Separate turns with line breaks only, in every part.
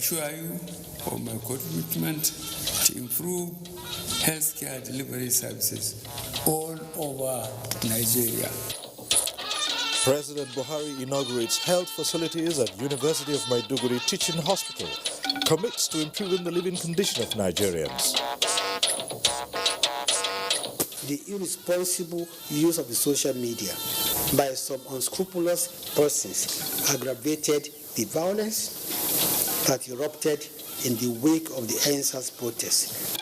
assure you of my commitment to improve healthcare delivery services all over Nigeria.
President Buhari inaugurates health facilities at University of Maiduguri Teaching Hospital, commits to improving the living condition of Nigerians.
The irresponsible use of the social media by some unscrupulous persons aggravated the violence that erupted in the wake of the NSAS protests.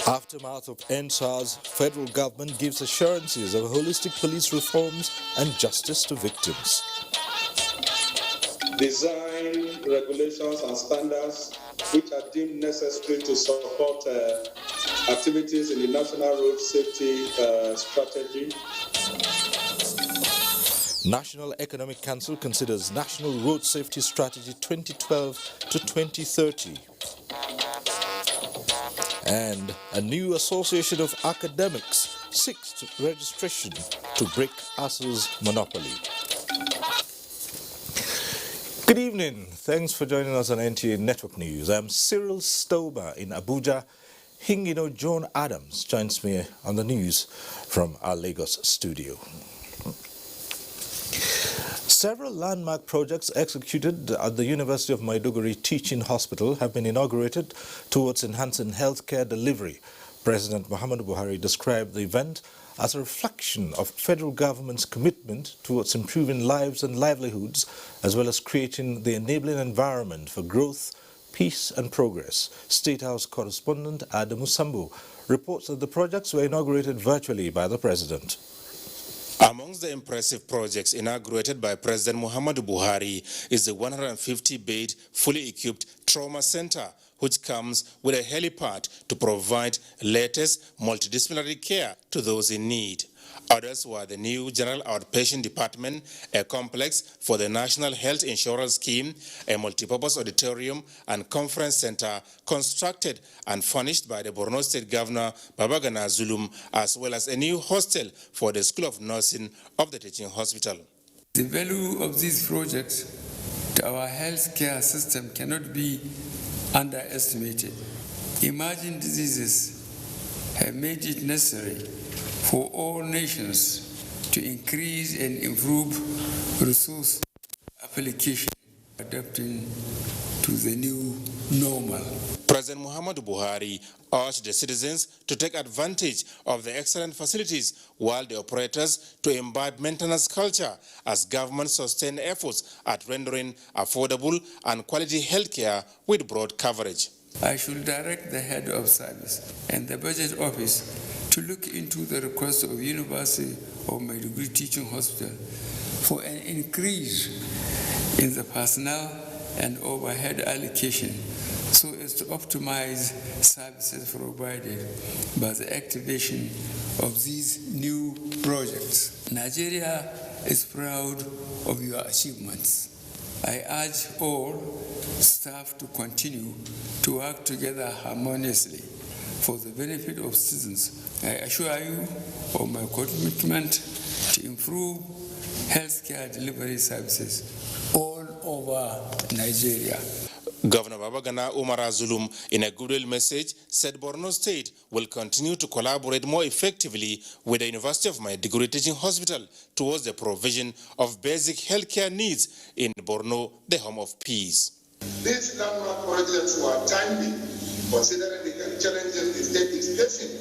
Aftermath of NSAS, federal government gives assurances of holistic police reforms and justice to victims.
Design regulations and standards which are deemed necessary to support activities in the National Road Safety Strategy.
National Economic Council considers National Road Safety Strategy 2012 to 2030. And a new association of academics seeks registration to break ASU's monopoly. Good evening. Thanks for joining us on NTA Network News. I'm Cyril Stober in Abuja. Hingino John Adams joins me on the news from our Lagos studio. Several landmark projects executed at the University of Maiduguri Teaching Hospital have been inaugurated towards enhancing healthcare delivery. President Muhammadu Buhari described the event as a reflection of federal government's commitment towards improving lives and livelihoods, as well as creating the enabling environment for growth, peace and progress. State House correspondent Adamu Sambu reports that the projects were inaugurated virtually by the President.
Amongst the impressive projects inaugurated by President Muhammadu Buhari is the 150-bed, fully equipped trauma center, which comes with a helipad to provide latest multidisciplinary care to those in need. Others were the new General Outpatient Department, a complex for the National Health Insurance Scheme, a multipurpose auditorium and conference center constructed and furnished by the Borno State Governor Babagana Zulum, as well as a new hostel for the School of Nursing of the teaching hospital.
The value of these projects to our healthcare system cannot be underestimated. Emerging diseases have made it necessary for all nations to increase and improve resource application, adapting to the new normal.
President Muhammadu Buhari urged the citizens to take advantage of the excellent facilities, while the operators to imbibe maintenance culture as government sustained efforts at rendering affordable and quality healthcare with broad coverage.
I should direct the head of service and the budget office to look into the request of University of Maiduguri Teaching Hospital for an increase in the personnel and overhead allocation so as to optimize services provided by the activation of these new projects. Nigeria is proud of your achievements. I urge all staff to continue to work together harmoniously for the benefit of citizens. I assure you of my commitment to improve healthcare delivery services all over Nigeria.
Governor Babagana Umar Zulum, in a goodwill message, said Borno State will continue to collaborate more effectively with the University of Maiduguri Teaching Hospital towards the provision of basic healthcare needs in Borno, the home of peace.
These landmark projects were timely, considering the health challenges the state is facing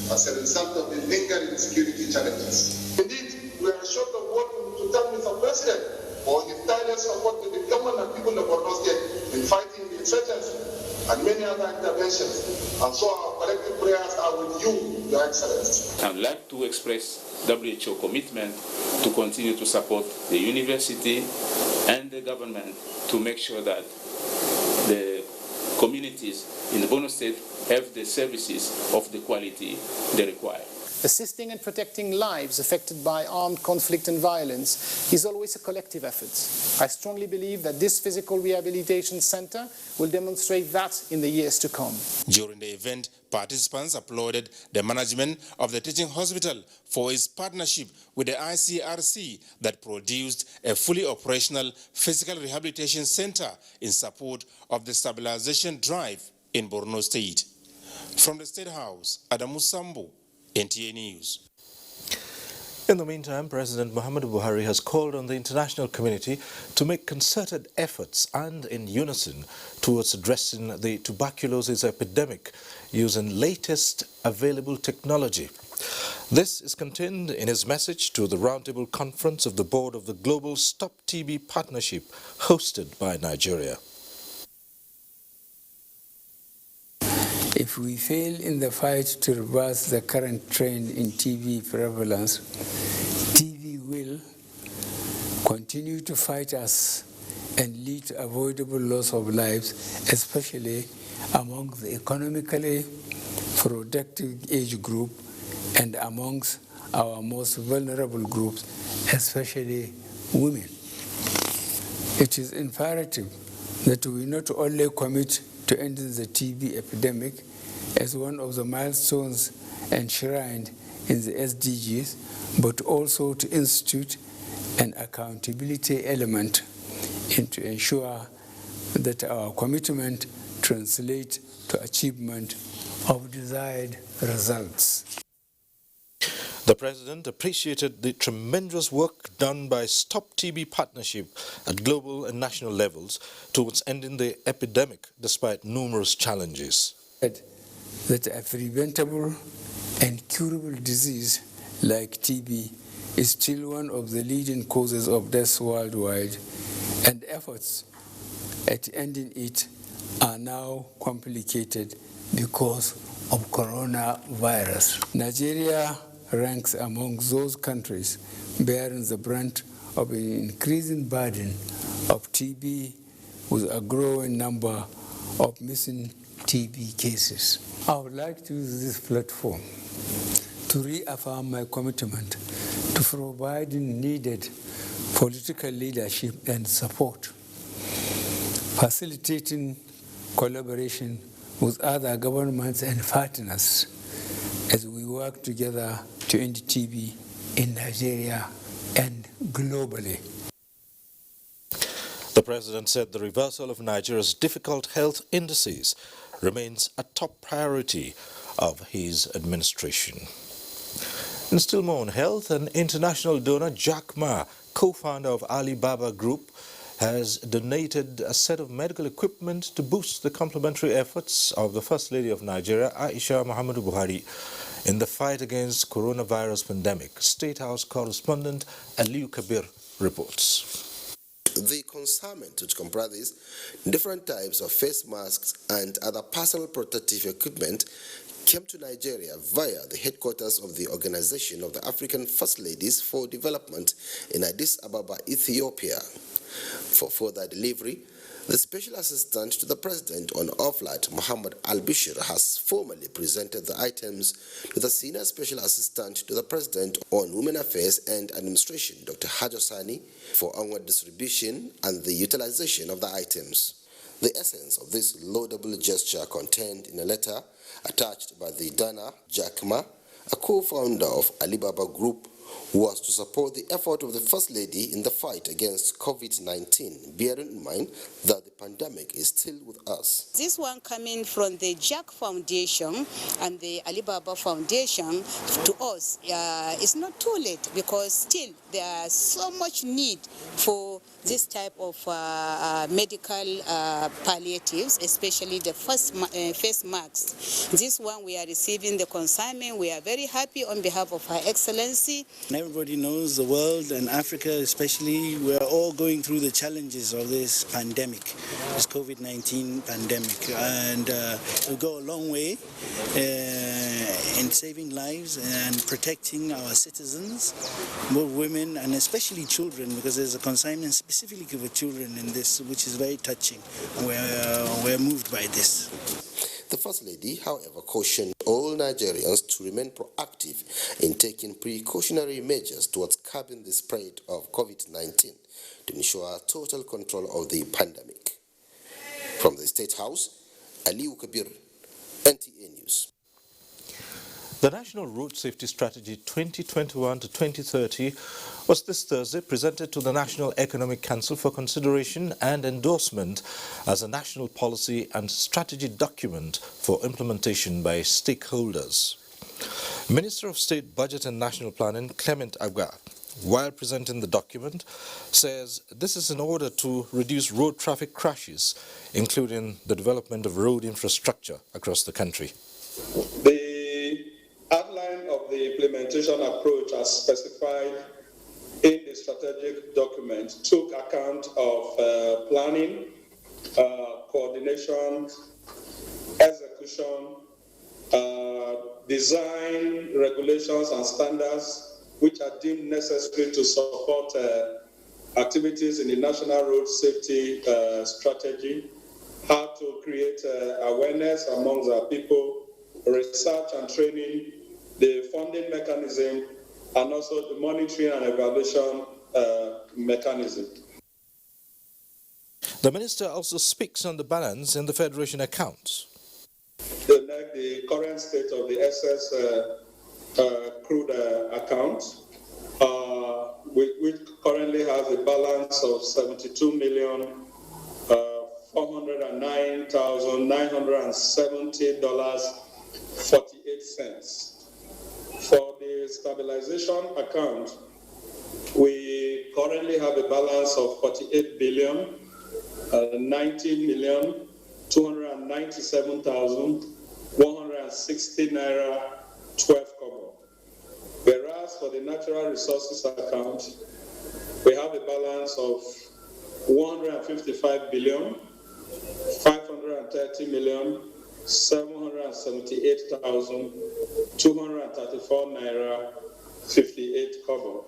as a result of the lingering security challenges. Indeed, we are short of working to thank Mr. President for his tireless support to the government and people of Borno State in fighting the insurgency and many other interventions. And so our collective prayers are with you, Your Excellency.
I'd like to express WHO commitment to continue to support the university and the government to make sure that the communities in the Borno State have the services of the quality they require.
Assisting and protecting lives affected by armed conflict and violence is always a collective effort. I strongly believe that this physical rehabilitation center will demonstrate that in the years to come.
During the event, Participants applauded the management of the teaching hospital for its partnership with the ICRC that produced a fully operational physical rehabilitation center in support of the stabilization drive in Borno State. From the State House, Adamu Sambo, NTA News.
In the meantime, President Muhammadu Buhari has called on the international community to make concerted efforts and in unison towards addressing the tuberculosis epidemic using latest available technology. This is contained in his message to the Roundtable Conference of the Board of the Global Stop TB Partnership hosted by Nigeria.
If we fail in the fight to reverse the current trend in TB prevalence, TB will continue to fight us and lead to avoidable loss of lives, especially among the economically productive age group and amongst our most vulnerable groups, especially women. It is imperative that we not only commit to ending the TB epidemic as one of the milestones enshrined in the SDGs, but also to institute an accountability element and to ensure that our commitment translates to achievement of desired results.
The President appreciated the tremendous work done by Stop TB Partnership at global and national levels towards ending the epidemic despite numerous challenges.
That a preventable and curable disease like TB is still one of the leading causes of death worldwide, and efforts at ending it are now complicated because of coronavirus. Nigeria ranks among those countries bearing the brunt of an increasing burden of TB, with a growing number of missing TB cases. I would like to use this platform to reaffirm my commitment to providing needed political leadership and support, facilitating collaboration with other governments and partners as we work together to end TB in Nigeria and globally.
The President said the reversal of Nigeria's difficult health indices remains a top priority of his administration. And still more on health, an international donor, Jack Ma, co-founder of Alibaba Group, has donated a set of medical equipment to boost the complementary efforts of the First Lady of Nigeria, Aisha Muhammadu Buhari, in the fight against coronavirus pandemic. State House correspondent Aliu Kabir reports.
The consignment, which comprises different types of face masks and other personal protective equipment, came to Nigeria via the headquarters of the Organization of the African First Ladies for Development in Addis Ababa, Ethiopia. For further delivery, the Special Assistant to the President on OFLAT, Muhammad Al-Bishir, has formally presented the items to the Senior Special Assistant to the President on Women Affairs and Administration, Dr. Hajosani, for onward distribution and the utilization of the items. The essence of this laudable gesture contained in a letter attached by the donor, Jack Ma, a co-founder of Alibaba Group, was to support the effort of the First Lady in the fight against COVID-19, bearing in mind that the pandemic is still with us.
This one coming from the Jack Foundation and the Alibaba Foundation to us is not too late, because still there is so much need for this type of medical palliatives, especially the face masks. This one we are receiving the consignment. We are very happy on behalf of Her Excellency.
Everybody knows the world and Africa especially, we are all going through the challenges of this pandemic, this COVID-19 pandemic, and we go a long way in saving lives and protecting our citizens, both women and especially children, because there's a consignment specifically for children in this, which is very touching. We're moved by this.
The First Lady, however, cautioned all Nigerians to remain proactive in taking precautionary measures towards curbing the spread of COVID-19 to ensure total control of the pandemic. From the State House, Aliu Kabir, NTA News.
The National Road Safety Strategy 2021 to 2030 was this Thursday presented to the National Economic Council for consideration and endorsement as a national policy and strategy document for implementation by stakeholders. Minister of State Budget and National Planning Clement Agba, while presenting the document, says this is in order to reduce road traffic crashes, including the development of road infrastructure across the country.
The outline of the implementation approach as specified in the strategic document took account of planning, coordination, execution, design, regulations and standards which are deemed necessary to support activities in the National Road Safety Strategy, how to create awareness amongst our people, research and training, the funding mechanism, and also the monitoring and evaluation mechanism.
The Minister also speaks on the balance in the Federation accounts.
The current state of the excess crude account, which currently has a balance of $72,409,970.48. For the stabilization account, we currently have a balance of 48,090,297,160 naira 12 kobo. Whereas for the natural resources account, we have a balance of 155,530,778,234 naira 58 kobo.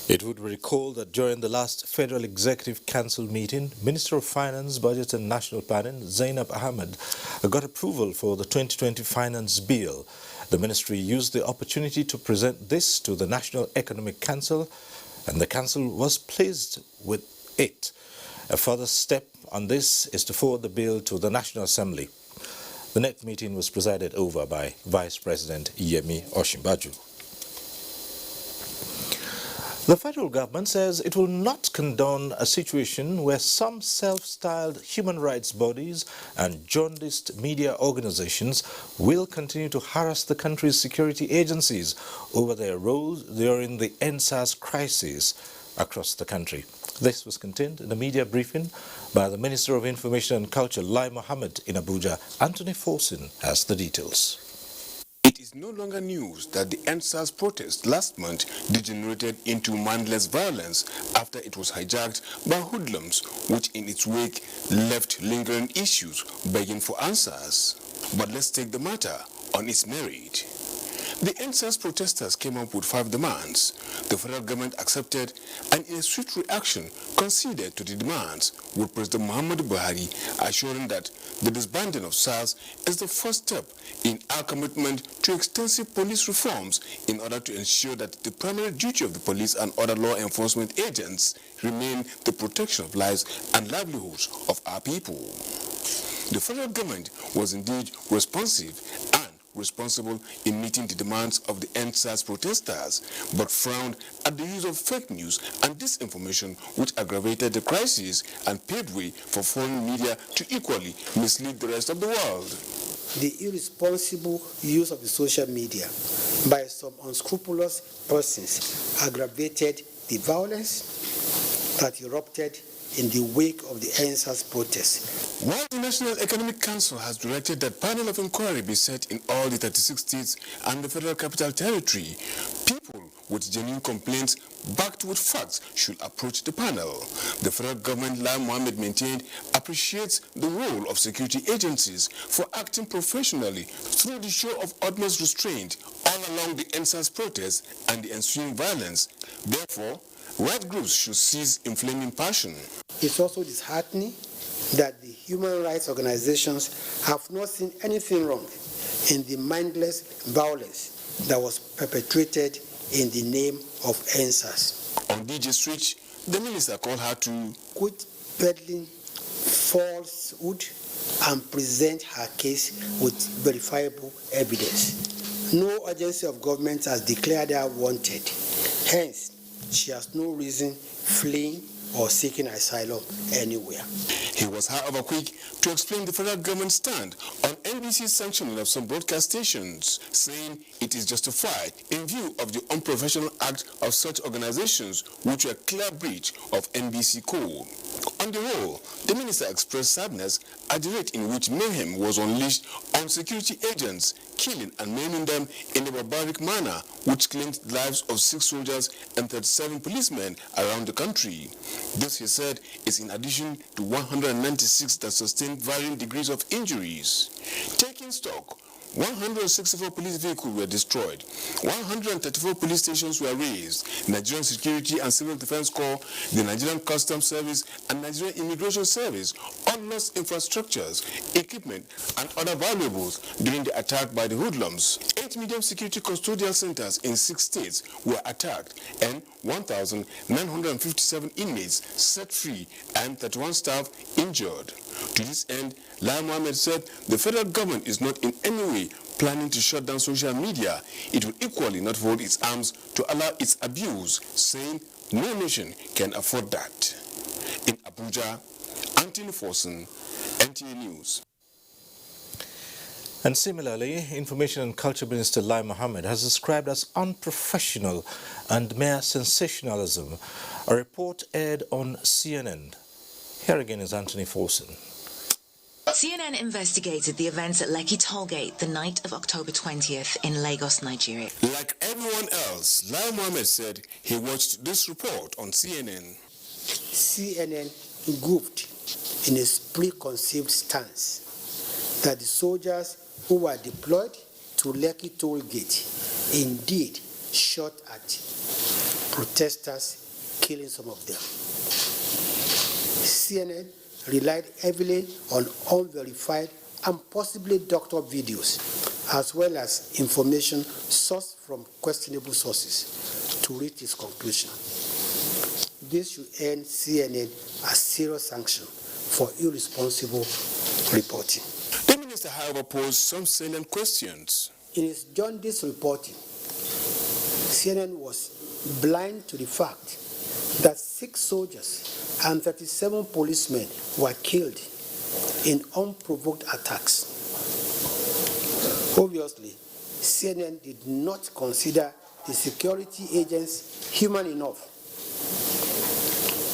It would recall that during the last Federal Executive Council meeting, Minister of Finance, Budget and National Planning, Zainab Ahmed, got approval for the 2020 Finance Bill. The ministry used the opportunity to present this to the National Economic Council, and the Council was pleased with it. A further step on this is to forward the bill to the National Assembly. The next meeting was presided over by Vice President Yemi Osinbajo. The federal government says it will not condone a situation where some self-styled human rights bodies and jaundiced media organizations will continue to harass the country's security agencies over their roles during the NSAS crisis across the country. This was contained in a media briefing by the Minister of Information and Culture, Lai Mohammed, in Abuja. Anthony Forson has the details.
It is no longer news that the NSAS protest last month degenerated into mindless violence after it was hijacked by hoodlums, which in its wake left lingering issues begging for answers. But let's take the matter on its merit. The NSAS protesters came up with 5 demands. The federal government accepted and in a swift reaction conceded to the demands, with President Muhammadu Buhari assuring that the disbanding of SARS is the first step in our commitment to extensive police reforms in order to ensure that the primary duty of the police and other law enforcement agents remain the protection of lives and livelihoods of our people. The federal government was indeed responsive and responsible in meeting the demands of the NSAS protesters, but frowned at the use of fake news and disinformation, which aggravated the crisis and paved way for foreign media to equally mislead the rest of the world.
The irresponsible use of the social media by some unscrupulous persons aggravated the violence that erupted in the wake of the NSAS protests.
While the National Economic Council has directed that panel of inquiry be set in all the 36 states and the Federal Capital Territory, people with genuine complaints backed with facts should approach the panel. The federal government, Lai Mohammed maintained, appreciates the role of security agencies for acting professionally through the show of utmost restraint all along the NSAS protests and the ensuing violence. Therefore, right groups should cease inflaming passion.
It's also disheartening that the human rights organizations have not seen anything wrong in the mindless violence that was perpetrated in the name of NSAS.
On DJ Switch, the minister called her to
quit peddling falsehood and present her case with verifiable evidence. No agency of government has declared her wanted. Hence, she has no reason fleeing or seeking asylum anywhere.
He was, however, quick to explain the federal government's stand on NBC's sanctioning of some broadcast stations, saying it is justified in view of the unprofessional act of such organizations, which were a clear breach of NBC code. On the whole, the minister expressed sadness at the rate in which mayhem was unleashed on security agents, killing and maiming them in a barbaric manner, which claimed the lives of 6 soldiers and 37 policemen around the country. This, he said, is in addition to 196 that sustained varying degrees of injuries. Taking stock, 164 police vehicles were destroyed, 134 police stations were razed. Nigerian Security and Civil Defense Corps, the Nigerian Customs Service, and Nigerian Immigration Service all lost infrastructures, equipment, and other valuables during the attack by the hoodlums. 8 medium security custodial centers in 6 states were attacked, and 1,957 inmates set free and 31 staff injured. To this end, Lai Mohammed said the federal government is not in any way planning to shut down social media. It will equally not fold its arms to allow its abuse, saying no nation can afford that. In Abuja, Anthony Forson, NTA News.
And similarly, Information and Culture Minister Lai Mohammed has described as unprofessional and mere sensationalism a report aired on CNN. Here again is Anthony Forson.
CNN investigated the events at Lekki Tollgate the night of October 20th in Lagos, Nigeria.
Like everyone else, Lai Mohammed said he watched this report on CNN.
CNN goofed in its preconceived stance that the soldiers who were deployed to Lekki Tollgate indeed shot at protesters, killing some of them. CNN relied heavily on unverified and possibly doctored videos, as well as information sourced from questionable sources to reach its conclusion. This should earn CNN a serious sanction for irresponsible reporting.
The minister, however, posed some salient questions.
In its jaundiced reporting, CNN was blind to the fact that 6 soldiers and 37 policemen were killed in unprovoked attacks. Obviously, CNN did not consider the security agents human enough.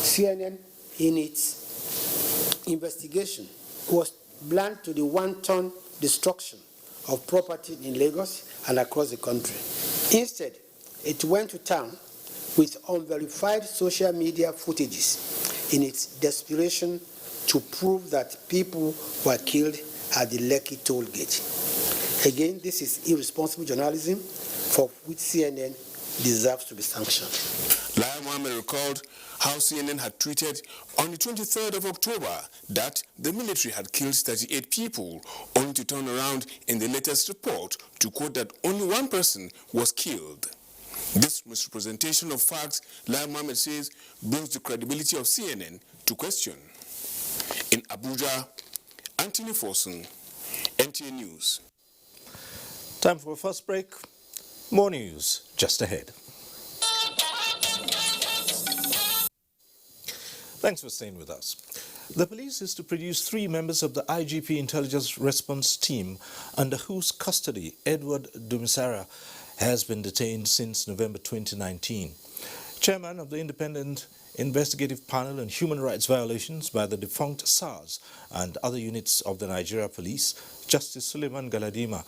CNN, in its investigation, was blind to the wanton destruction of property in Lagos and across the country. Instead, it went to town with unverified social media footages in its desperation to prove that people were killed at the Lekki Tollgate. Again, this is irresponsible journalism for which CNN deserves to be sanctioned.
Lai Mohammed recalled how CNN had tweeted on the 23rd of October that the military had killed 38 people, only to turn around in the latest report to quote that only 1 person was killed. This misrepresentation of facts, Lai Mohammed says, brings the credibility of CNN to question. In Abuja, Anthony Forson, NTA News.
Time for a first break. More news just ahead. Thanks for staying with us. The police is to produce 3 members of the IGP Intelligence Response Team under whose custody Edward Dumisara has been detained since November 2019. Chairman of the Independent Investigative Panel on Human Rights Violations by the defunct SARS and other units of the Nigeria Police, Justice Suleiman Galadima,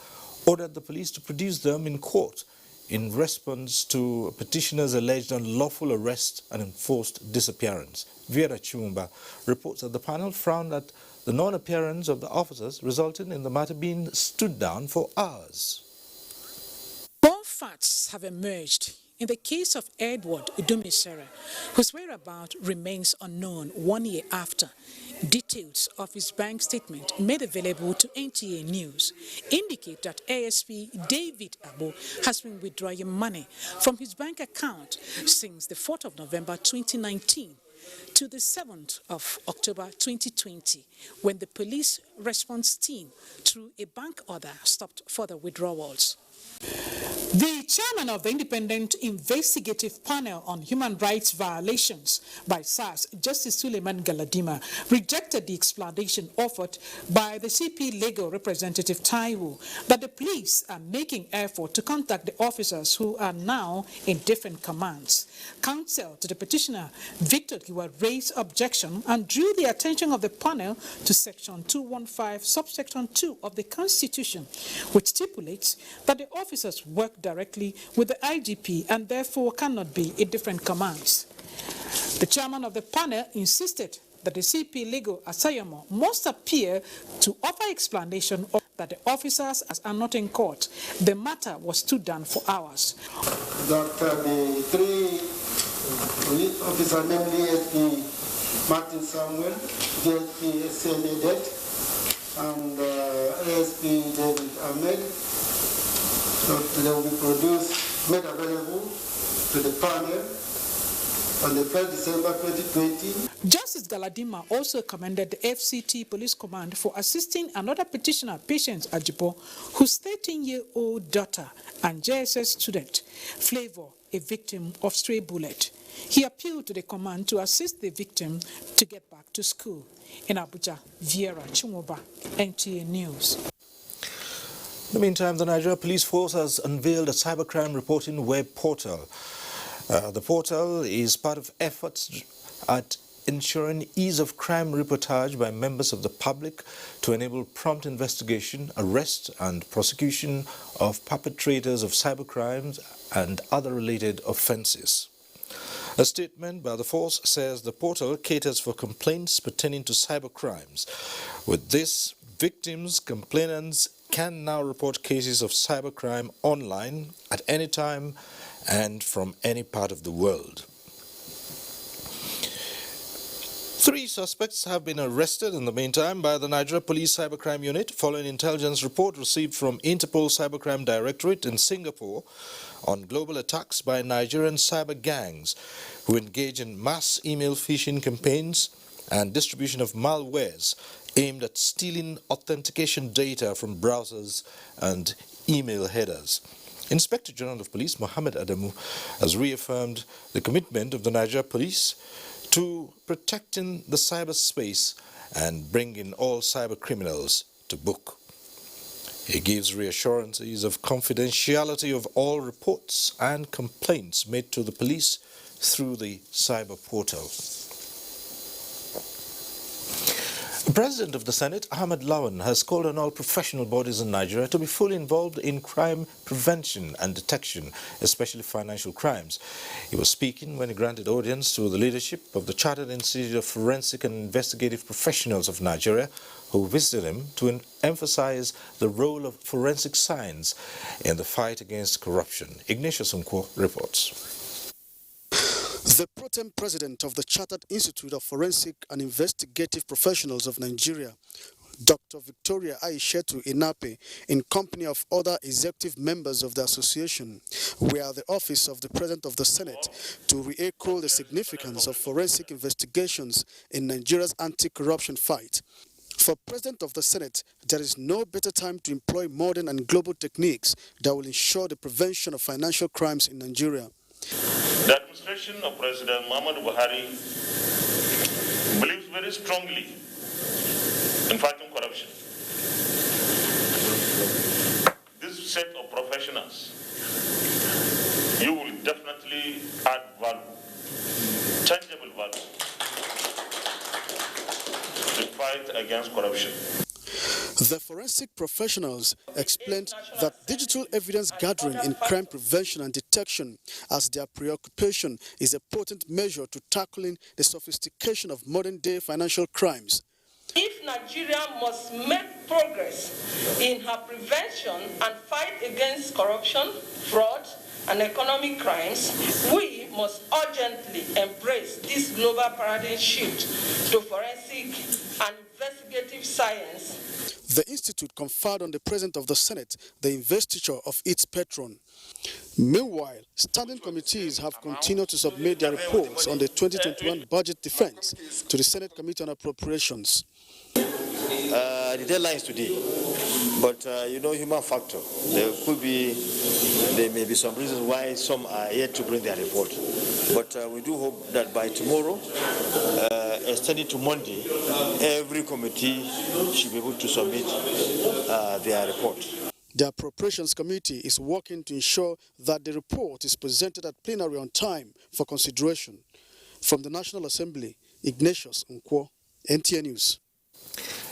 ordered the police to produce them in court in response to petitioners' alleged unlawful arrest and enforced disappearance. Vera Chumba reports that the panel frowned at the non-appearance of the officers, resulting in the matter being stood down for hours.
More facts have emerged in the case of Edward Dumisara, whose whereabouts remains unknown 1 year after. Details of his bank statement made available to NTA News indicate that ASP David Abo has been withdrawing money from his bank account since the 4th of November 2019. to the 7th of October 2020, when the police response team, through a bank order, stopped further withdrawals. The chairman of the Independent Investigative Panel on Human Rights Violations by SARS, Justice Suleiman Galadima, rejected the explanation offered by the CP legal representative Taiwo that the police are making effort to contact the officers who are now in different commands. Counsel to the petitioner, Victor Giwa, raised objection and drew the attention of the panel to Section 215, subsection 2 of the Constitution, which stipulates that the officers work directly with the IGP and therefore cannot be in different commands. The chairman of the panel insisted that the CP legal Asayamo must appear to offer explanation of that the officers are not in court. The matter was stood down for hours.
That the three police officers, namely SP Martin Samuel, JSP SNA Det, and ASP David Ahmed, they will be produced, made available to the panel on the 1st December 2020.
Justice Galadima also commended the FCT Police Command for assisting another petitioner, Patience Ajibo, whose 13-year-old daughter and JSS student, Flavor, a victim of stray bullet. He appealed to the command to assist the victim to get back to school. In Abuja, Viera Chimoba, NTA News.
In the meantime, the Nigeria Police Force has unveiled a cybercrime reporting web portal. The portal is part of efforts at ensuring ease of crime reportage by members of the public to enable prompt investigation, arrest and prosecution of perpetrators of cybercrimes and other related offences. A statement by the force says the portal caters for complaints pertaining to cybercrimes. With this, victims, complainants can now report cases of cybercrime online at any time and from any part of the world. 3 suspects have been arrested in the meantime by the Nigeria Police Cybercrime Unit following intelligence report received from Interpol Cybercrime Directorate in Singapore on global attacks by Nigerian cyber gangs who engage in mass email phishing campaigns and distribution of malwares aimed at stealing authentication data from browsers and email headers. Inspector General of Police Mohammed Adamu has reaffirmed the commitment of the Nigeria Police to protecting the cyberspace and bringing all cyber criminals to book. He gives reassurances of confidentiality of all reports and complaints made to the police through the cyber portal. The President of the Senate, Ahmed Lawan, has called on all professional bodies in Nigeria to be fully involved in crime prevention and detection, especially financial crimes. He was speaking when he granted audience to the leadership of the Chartered Institute of Forensic and Investigative Professionals of Nigeria, who visited him to emphasize the role of forensic science in the fight against corruption. Ignatius Nkwo reports.
The pro-tem president of the Chartered Institute of Forensic and Investigative Professionals of Nigeria, Dr. Victoria Aishetu Inape, in company of other executive members of the association, were at the office of the President of the Senate to re-echo the significance of forensic investigations in Nigeria's anti-corruption fight. For President of the Senate, there is no better time to employ modern and global techniques that will ensure the prevention of financial crimes in Nigeria.
The administration of President Muhammadu Buhari believes very strongly in fighting corruption. This set of professionals, you will definitely add value, tangible value, to fight against corruption.
The forensic professionals explained that digital evidence gathering in crime prevention and detection as their preoccupation is a potent measure to tackling the sophistication of modern-day financial crimes.
If Nigeria must make progress in her prevention and fight against corruption, fraud, and economic crimes, we must urgently embrace this global paradigm shift to forensic and investigative science.
The institute conferred on the President of the Senate the investiture of its patron. Meanwhile, standing committees have continued to submit their reports on the 2021 budget defense to the Senate Committee on Appropriations.
The deadline is today, but you know, human factor. There may be some reasons why some are yet to bring their report. But we do hope that by tomorrow, extending to Monday, every committee should be able to submit their report.
The Appropriations Committee is working to ensure that the report is presented at plenary on time for consideration. From the National Assembly, Ignatius Nkwo, NTA News.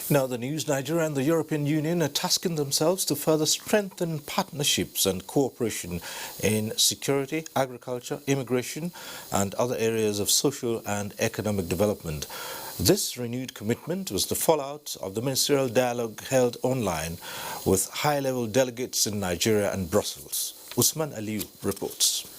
Now the news: Nigeria and the European Union are tasking themselves to further strengthen partnerships and cooperation in security, agriculture, immigration, and other areas of social and economic development. This renewed commitment was the fallout of the ministerial dialogue held online with high-level delegates in Nigeria and Brussels. Usman Aliu reports.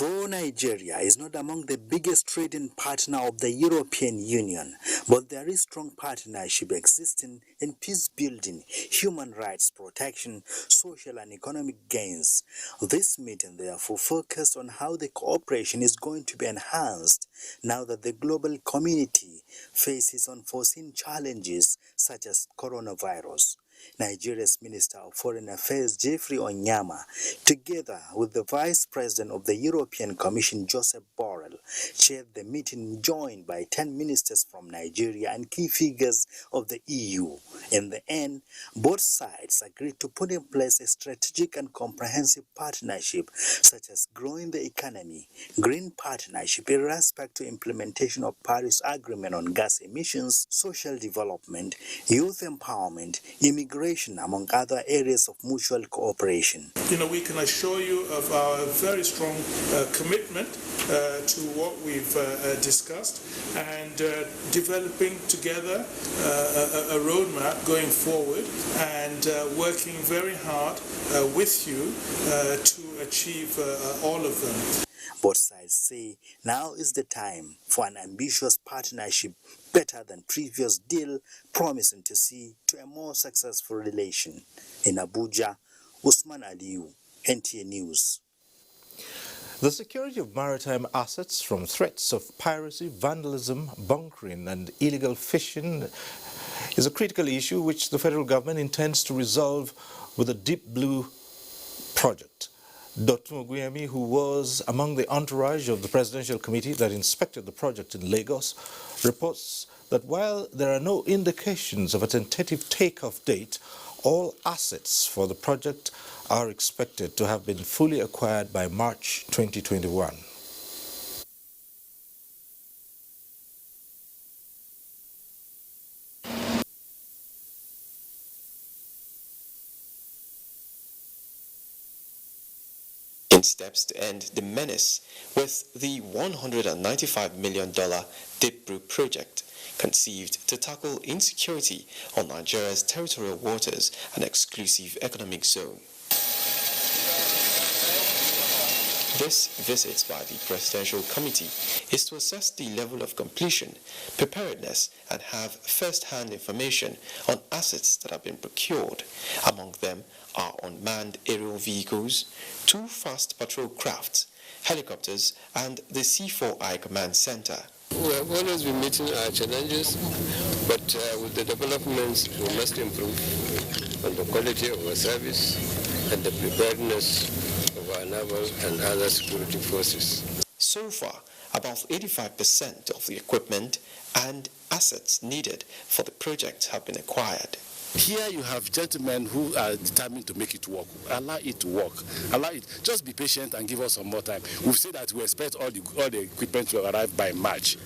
Though Nigeria is not among the biggest trading partner of the European Union, but there is strong partnership existing in peace building, human rights protection, social and economic gains. This meeting therefore focused on how the cooperation is going to be enhanced now that the global community faces unforeseen challenges such as coronavirus. Nigeria's Minister of Foreign Affairs, Jeffrey Onyama, together with the Vice President of the European Commission, Joseph Borrell, chaired the meeting joined by 10 ministers from Nigeria and key figures of the EU. In the end, both sides agreed to put in place a strategic and comprehensive partnership, such as growing the economy, green partnership in respect to implementation of Paris Agreement on gas emissions, social development, youth empowerment, immigration, among other areas of mutual cooperation.
You know, we can assure you of our very strong commitment to what we've discussed and developing together a roadmap going forward and working very hard with you to achieve all of them.
Both sides say now is the time for an ambitious partnership better than previous deal, promising to see to a more successful relation. In Abuja, Usman Aliu, NTA News.
The security of maritime assets from threats of piracy, vandalism, bunkering and illegal fishing is a critical issue which the federal government intends to resolve with a Deep Blue project. Dr. Oguyemi, who was among the entourage of the Presidential Committee that inspected the project in Lagos, reports that while there are no indications of a tentative takeoff date, all assets for the project are expected to have been fully acquired by March 2021.
Steps to end the menace with the $195 million Deep Blue project, conceived to tackle insecurity on Nigeria's territorial waters and exclusive economic zone. This visit by the Presidential Committee is to assess the level of completion, preparedness, and have first-hand information on assets that have been procured. Among them are unmanned aerial vehicles, 2 fast patrol crafts, helicopters, and the C4I Command Center.
We have always been meeting our challenges, but with the developments, we must improve on the quality of our service and the preparedness of our naval and other security forces.
So far, about 85% of the equipment and assets needed for the project have been acquired.
Here you have gentlemen who are determined to make it work. Allow it to work. Allow it. Just be patient and give us some more time. We've said that we expect all the equipment to arrive by March,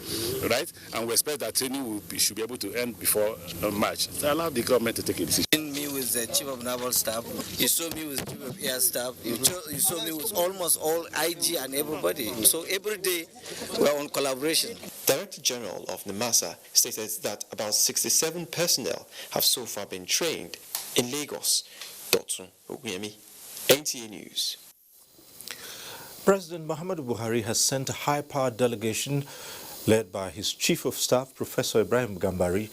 right? And we expect that training should be able to end before March. So allow the government to take a decision.
Me with the Chief of Naval Staff. You saw me with Chief of Air Staff. You saw me with almost all IG and everybody. So every day we're on collaboration.
Director General of NIMASA stated that about 67 personnel have so far been trained in Lagos. Dr. Oguyemi, NTA News.
President Muhammadu Buhari has sent a high-powered delegation led by his Chief of Staff, Professor Ibrahim Gambari,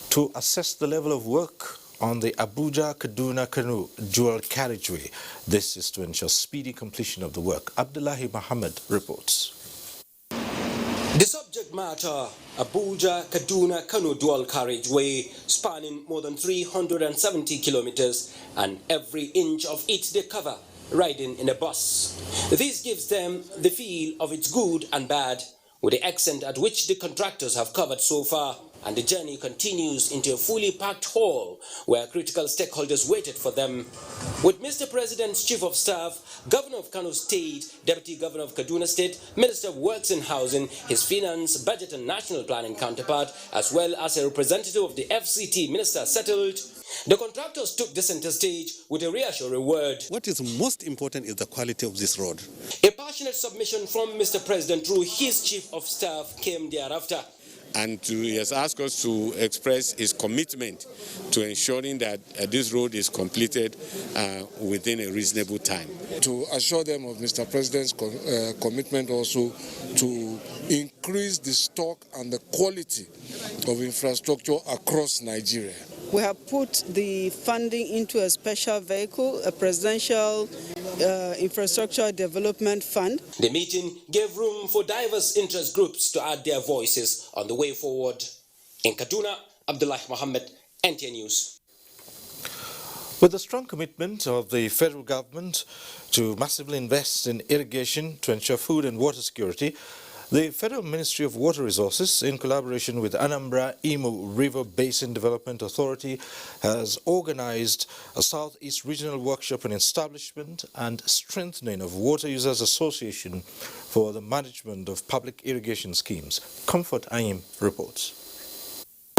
to assess the level of work on the Abuja-Kaduna-Kano dual carriageway. This is to ensure speedy completion of the work. Abdullahi Muhammad reports.
The subject matter, Abuja-Kaduna-Kano dual carriageway, spanning more than 370 kilometers, and every inch of it they cover, riding in a bus. This gives them the feel of its good and bad, with the extent at which the contractors have covered so far, and the journey continues into a fully packed hall where critical stakeholders waited for them. With Mr. President's Chief of Staff, Governor of Kano State, Deputy Governor of Kaduna State, Minister of Works and Housing, his Finance, Budget and National Planning counterpart, as well as a representative of the FCT Minister settled, the contractors took the center stage with a reassuring word.
What is most important is the quality of this road.
A passionate submission from Mr. President through his Chief of Staff came thereafter.
And he has asked us to express his commitment to ensuring that this road is completed within a reasonable time.
To assure them of Mr. President's commitment also to increase the stock and the quality of infrastructure across Nigeria.
We have put the funding into a special vehicle, a presidential infrastructure development fund.
The meeting gave room for diverse interest groups to add their voices on the way forward. In Kaduna, Abdullah Mohammed, NTA News.
With the strong commitment of the federal government to massively invest in irrigation to ensure food and water security, the Federal Ministry of Water Resources, in collaboration with Anambra Imo River Basin Development Authority, has organized a Southeast Regional Workshop on establishment and strengthening of Water Users Association for the management of public irrigation schemes. Comfort Ayim reports.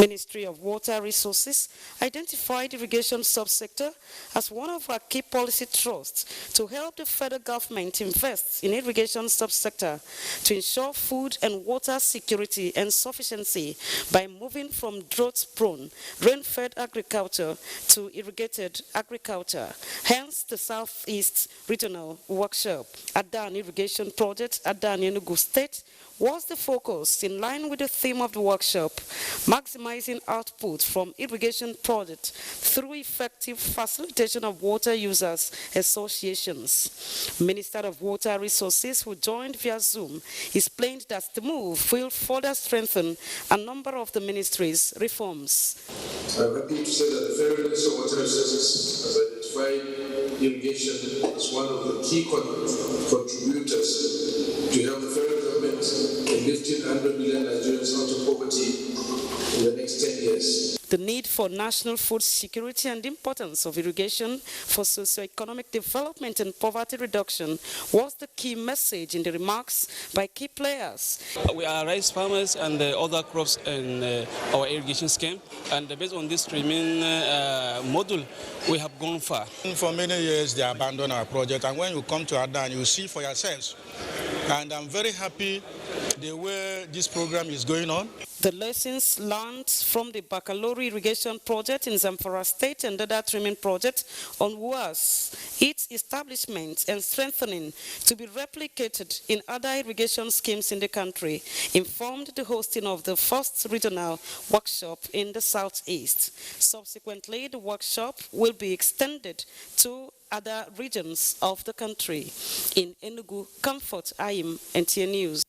Ministry of Water Resources identified irrigation subsector as one of our key policy thrusts to help the federal government invest in irrigation subsector to ensure food and water security and sufficiency by moving from drought-prone, rain-fed agriculture to irrigated agriculture. Hence, the Southeast Regional Workshop at the irrigation project at Enugu State was the focus in line with the theme of the workshop, maximizing output from irrigation projects through effective facilitation of water users associations. Minister of Water Resources, who joined via Zoom, explained that the move will further strengthen a number of the ministry's reforms.
I'm happy to say that the Federal Ministry of Water Resources has identified irrigation as one of the key contributors to help the federal government in lifting 100 million Nigerians out of poverty in the next 10 years.
The need for national food security and the importance of irrigation for socio-economic development and poverty reduction was the key message in the remarks by key players.
We are rice farmers and other crops in our irrigation scheme, and based on this streaming model, we have gone far.
For many years, they abandoned our project, and when you come to Adan, you see for yourselves. And I'm very happy the way this program is going on.
The lessons learned from the Baccalaureate irrigation project in Zamfara State and other trimming project on WAS, its establishment and strengthening to be replicated in other irrigation schemes in the country, informed the hosting of the first regional workshop in the Southeast. Subsequently, the workshop will be extended to other regions of the country. In Enugu, Comfort Ayim, NTA News.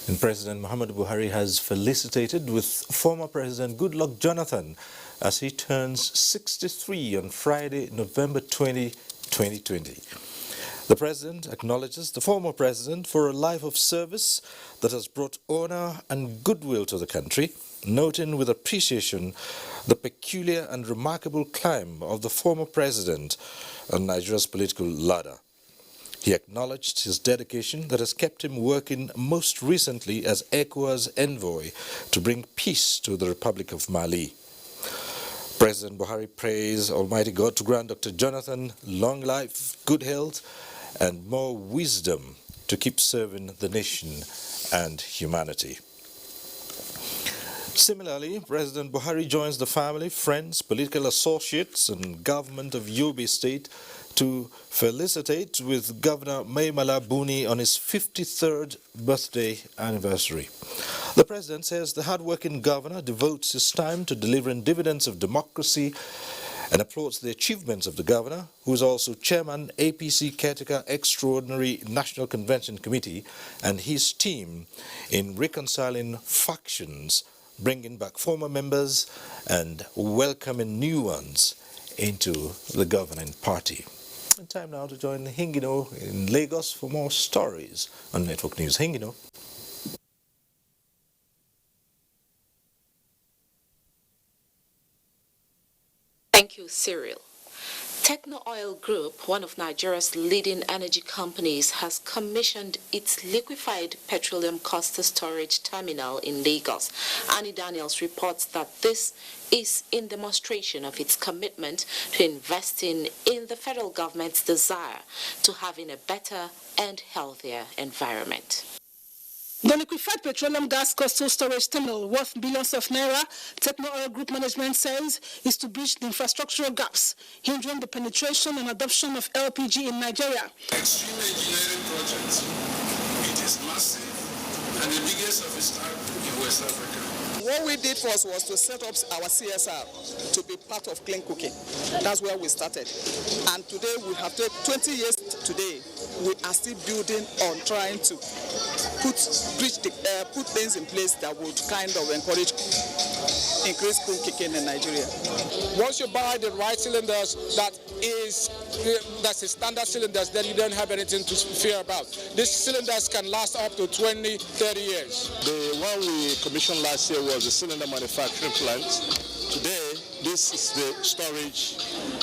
And President Muhammadu Buhari has felicitated with former President Goodluck Jonathan as he turns 63 on Friday, November 20, 2020. The President acknowledges the former President for a life of service that has brought honor and goodwill to the country, noting with appreciation the peculiar and remarkable climb of the former President on Nigeria's political ladder. He acknowledged his dedication that has kept him working most recently as ECOWAS envoy to bring peace to the Republic of Mali. President Buhari prays Almighty God to grant Dr. Jonathan long life, good health, and more wisdom to keep serving the nation and humanity. Similarly, President Buhari joins the family, friends, political associates, and government of Yobe State to felicitate with Governor Maimala Buni on his 53rd birthday anniversary. The President says the hard-working governor devotes his time to delivering dividends of democracy and applauds the achievements of the governor, who is also chairman APC Caretaker Extraordinary National Convention Committee, and his team in reconciling factions, bringing back former members and welcoming new ones into the governing party. And time now to join Hingino in Lagos for more stories on Network News. Hingino.
Thank you, Cyril. Techno Oil Group, one of Nigeria's leading energy companies, has commissioned its liquefied petroleum coastal storage terminal in Lagos. Annie Daniels reports that this is in demonstration of its commitment to investing in the federal government's desire to having a better and healthier environment.
The liquefied petroleum gas coastal storage terminal, worth billions of naira, Techno Oil Group management says, is to bridge the infrastructural gaps, hindering the penetration and adoption of LPG in Nigeria.
Extreme engineering project. It is massive and the biggest of its type in West Africa.
What we did first was to set up our CSR to be part of clean cooking. That's where we started. And today we have taken 20 years today. We are still building on trying to put things in place that would kind of encourage increased clean cooking in Nigeria.
Once you buy the right cylinders, that's a standard cylinders, then you don't have anything to fear about. These cylinders can last up to 20, 30 years.
The one we commissioned last year was the cylinder manufacturing plant. Today, this is the storage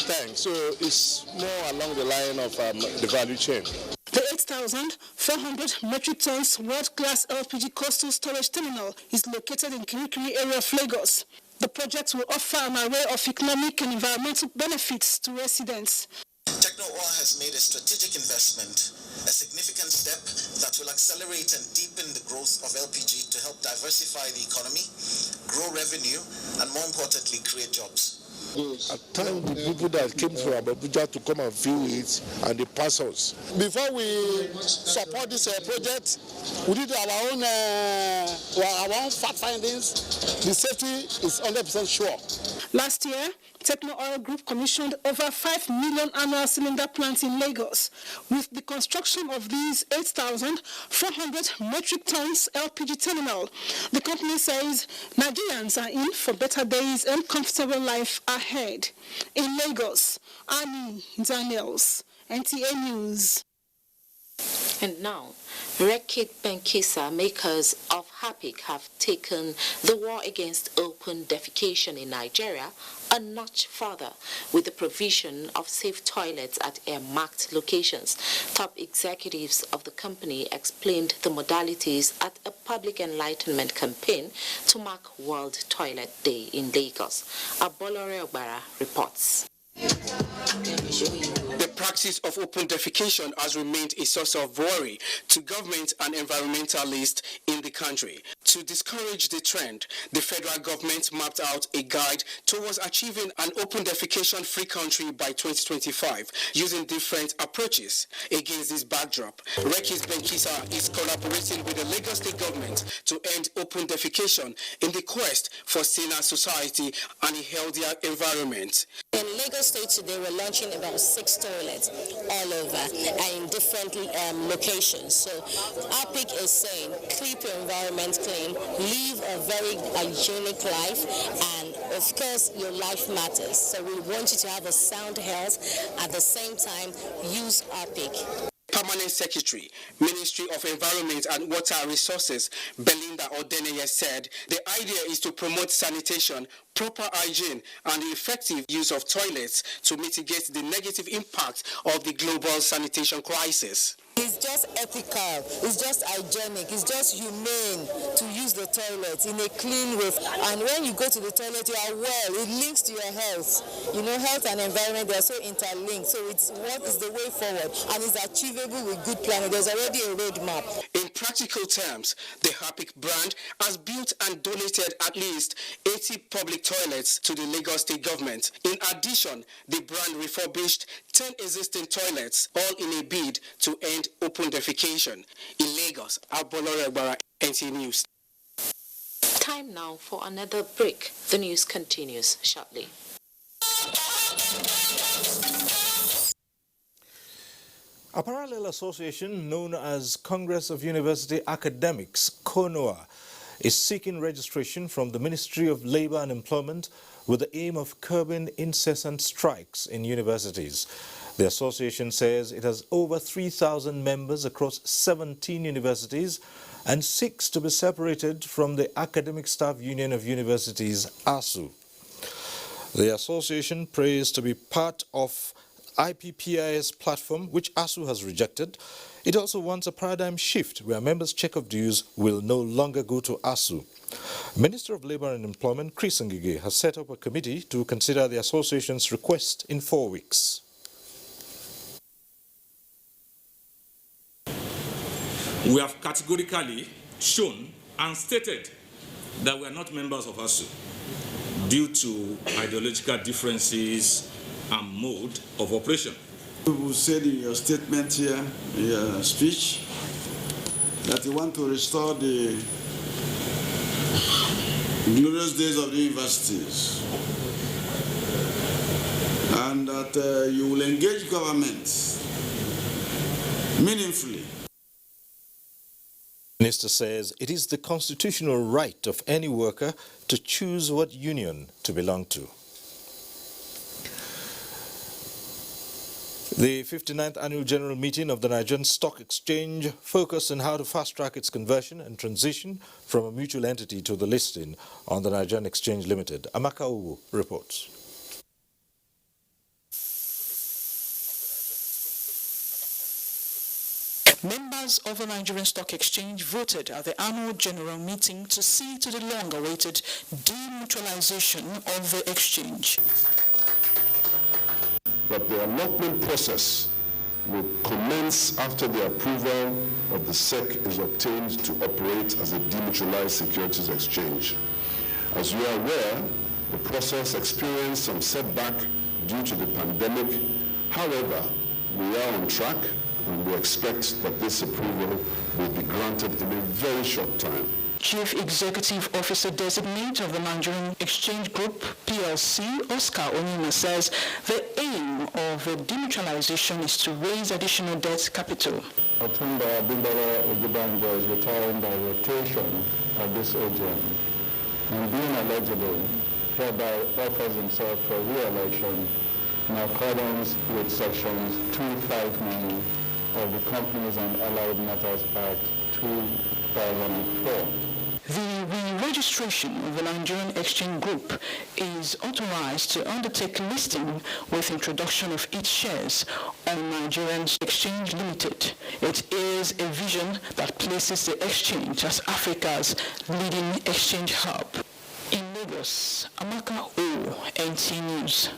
tank, so it's more along the line of the value chain.
The 8,400 metric tons world-class LPG coastal storage terminal is located in Kirikiri area of Lagos. The project will offer an array of economic and environmental benefits to residents.
Techno Oil has made a strategic investment, a significant step that will accelerate and deepen the growth of LPG to help diversify the economy, grow revenue, and more importantly, create jobs.
At times, the people that came from Abuja to come and view it, and they pass us. Before we support this project, we did our own fact findings. The safety is 100% sure.
Last year, Techno Oil Group commissioned over 5 million annual cylinder plants in Lagos. With the construction of these 8,400 metric tons LPG terminal, the company says Nigerians are in for better days and comfortable life ahead. In Lagos, Annie Daniels, NTA News.
And now, Rekit Benkisa, makers of Hapik, have taken the war against open defecation in Nigeria a notch further with the provision of safe toilets at air-marked locations. Top executives of the company explained the modalities at a public enlightenment campaign to mark World Toilet Day in Lagos. Abolore Ogbara reports.
The practice of open defecation has remained a source of worry to government and environmentalists in the country. To discourage the trend, the federal government mapped out a guide towards achieving an open defecation-free country by 2025 using different approaches. Against this backdrop, Rekis Benkisa is collaborating with the Lagos State government to end open defecation in the quest for saner society and a healthier environment.
In Lagos State today, we're launching about 6 toilets all over and in different locations. So Hapik is saying, keep your environment clean, live a very hygienic life, and of course, your life matters. So we want you to have a sound health. At the same time, use Hapik.
Permanent Secretary, Ministry of Environment and Water Resources, Belinda Odeneye, said the idea is to promote sanitation, proper hygiene, and the effective use of toilets to mitigate the negative impact of the global sanitation crisis.
It's just ethical, it's just hygienic, it's just humane to use the toilet in a clean way. And when you go to the toilet, you are well, it links to your health. You know, health and environment, they are so interlinked. So it's what is the way forward, and it's achievable with good planning. There's already a roadmap.
In practical terms, the HAPIC brand has built and donated at least 80 public toilets to the Lagos State government. In addition, the brand refurbished 10 existing toilets, all in a bid to end open defecation. In Lagos, Abolore Egbara, NTA News.
Time now for another break. The news continues shortly.
A parallel association known as Congress of University Academics, CONOA, is seeking registration from the Ministry of Labour and Employment with the aim of curbing incessant strikes in universities. The association says it has over 3,000 members across 17 universities and seeks to be separated from the Academic Staff Union of Universities, ASU. The association prays to be part of IPPIS platform, which ASU has rejected. It also wants a paradigm shift where members' check of dues will no longer go to ASU. Minister of Labour and Employment, Chris Ngige, has set up a committee to consider the association's request in 4 weeks.
We have categorically shown and stated that we are not members of ASU due to ideological differences and mode of operation.
You said in your statement here, in your speech, that you want to restore the glorious days of the universities and that you will engage government meaningfully.
The minister says it is the constitutional right of any worker to choose what union to belong to. The 59th Annual General Meeting of the Nigerian Stock Exchange focused on how to fast-track its conversion and transition from a mutual entity to the listing on the Nigerian Exchange Limited. Amaka Uwu reports.
Members of the Nigerian Stock Exchange voted at the annual general meeting to see to the long-awaited demutualization of the exchange.
That the allotment process will commence after the approval of the SEC is obtained to operate as a demutualized securities exchange. As you are aware, the process experienced some setback due to the pandemic. However, we are on track and we expect that this approval will be granted in a very short time.
Chief Executive Officer Designate of the Nigerian Exchange Group, PLC, Oscar Onima, says the aim of the demutualization is to raise additional debt capital.
Otumba Bimbara Ogubango is retiring by rotation at this AGM and being eligible hereby offers himself for re-election in accordance with sections 259 of the Companies and Allied Matters Act 2004.
The re-registration of the Nigerian Exchange Group is authorized to undertake listing with introduction of its shares on Nigerian Exchange Limited. It is a vision that places the exchange as Africa's leading exchange hub. In Lagos, Amaka O, NTA News.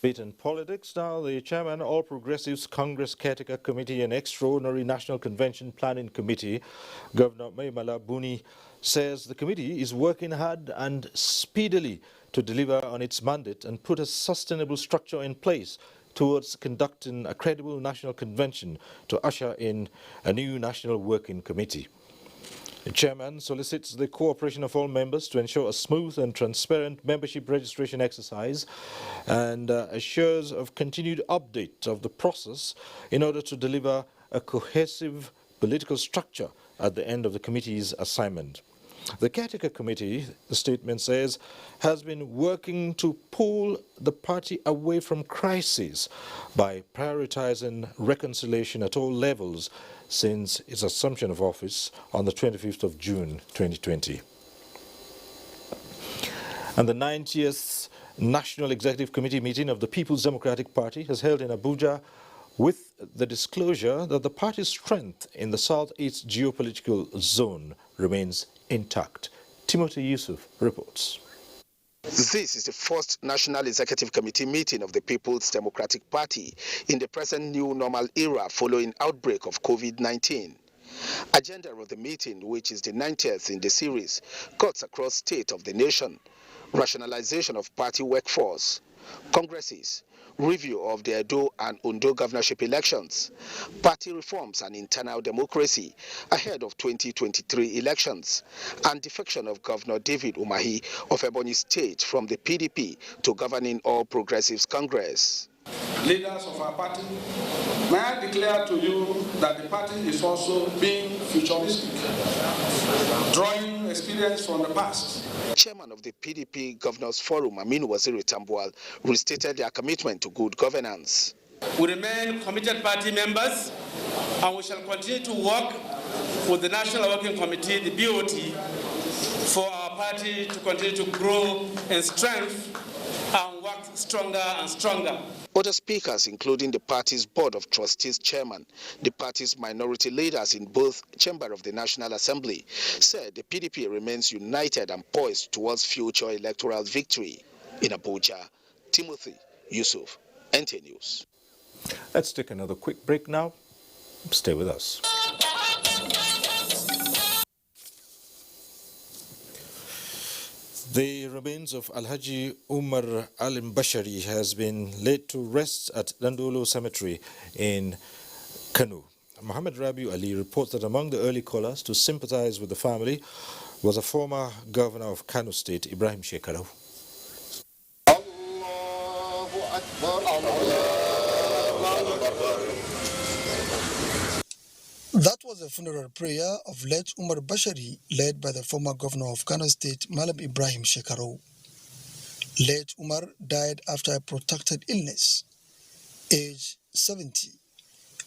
Bit in politics now, the chairman, All Progressives Congress Caretaker Committee and Extraordinary National Convention Planning Committee, Governor Maimala Buni, says the committee is working hard and speedily to deliver on its mandate and put a sustainable structure in place towards conducting a credible national convention to usher in a new national working committee. The chairman solicits the cooperation of all members to ensure a smooth and transparent membership registration exercise and assures of continued update of the process in order to deliver a cohesive political structure at the end of the committee's assignment. The caretaker committee, the statement says, has been working to pull the party away from crisis by prioritizing reconciliation at all levels since its assumption of office on the 25th of June 2020. And the 90th National Executive Committee meeting of the People's Democratic Party has held in Abuja with the disclosure that the party's strength in the Southeast geopolitical zone remains intact. Timothy Yusuf reports.
This is the first National Executive Committee meeting of the People's Democratic Party in the present new normal era following outbreak of COVID-19. Agenda of the meeting, which is the 90th in the series, cuts across state of the nation, rationalization of party workforce, congresses, review of the Edo and Ondo governorship elections, party reforms and internal democracy ahead of 2023 elections, and defection of Governor David Umahi of Ebonyi State from the PDP to governing All Progressives Congress.
Leaders of our party, may I declare to you that the party is also being futuristic, drawing experience from the past.
Chairman of the PDP Governors Forum, Aminu Waziri Tambuwal, restated their commitment to good governance.
We remain committed party members, and we shall continue to work with the National Working Committee, the BOT, for our party to continue to grow in strength and work stronger and stronger.
Other speakers, including the party's Board of Trustees chairman, the party's minority leaders in both chambers of the National Assembly, said the PDP remains united and poised towards future electoral victory. In Abuja, Timothy Yusuf, NTA News.
Let's take another quick break now. Stay with us. The remains of Alhaji Umar Al-Bashari has been laid to rest at Dandolo Cemetery in Kano. Muhammad Rabiu Ali reports that among the early callers to sympathize with the family was a former governor of Kano State, Ibrahim Shekarau.
That was a funeral prayer of late Umar Bashari, led by the former governor of Kano State, Malam Ibrahim Shekarau. Late Umar died after a protracted illness, age 70.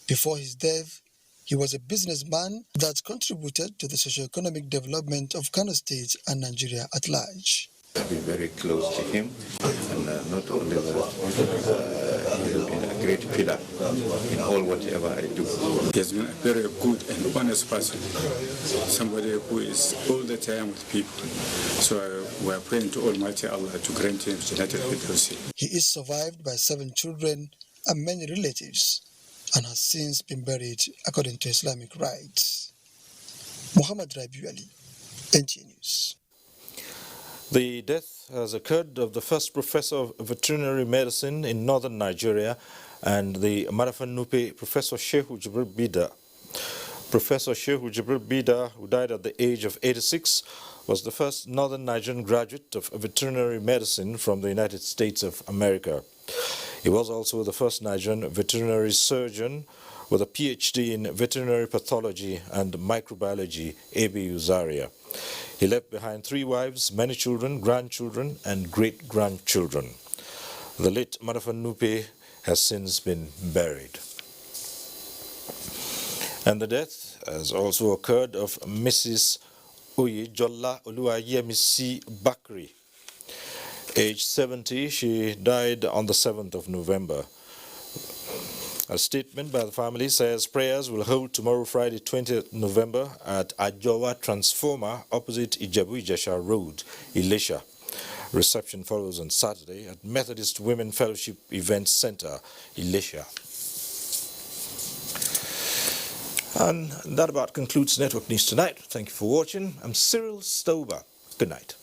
Before his death, he was a businessman that contributed to the socio-economic development of Kano State and Nigeria at large.
I've been very close to him, and not only that, he has been a great pillar in all whatever I do.
He has been a very good and honest person, somebody who is all the time with people. So we are praying to Almighty Allah to grant him Jannatul Firdausi.
He is survived by 7 children and many relatives, and has since been buried according to Islamic rites. Muhammad Rabiu Ali, NTA News.
The death has occurred of the first professor of veterinary medicine in northern Nigeria and the Marafan Nupe, Professor Shehu Jibril Bida. Professor Shehu Jibril Bida, who died at the age of 86, was the first northern Nigerian graduate of veterinary medicine from the United States of America. He was also the first Nigerian veterinary surgeon with a PhD in veterinary pathology and microbiology, A.B.U. Zaria. He left behind 3 wives, many children, grandchildren, and great-grandchildren. The late Marafan Nupe has since been buried. And the death has also occurred of Mrs. Oyejola Oluwayemisi Bakri. Aged 70, she died on the 7th of November. A statement by the family says prayers will hold tomorrow, Friday, 20th November at Ajowa Transformer opposite Ijebu-Ijesha Road, Ilesha. Reception follows on Saturday at Methodist Women Fellowship Event Center, Ilesha. And that about concludes Network News tonight. Thank you for watching. I'm Cyril Stober. Good night.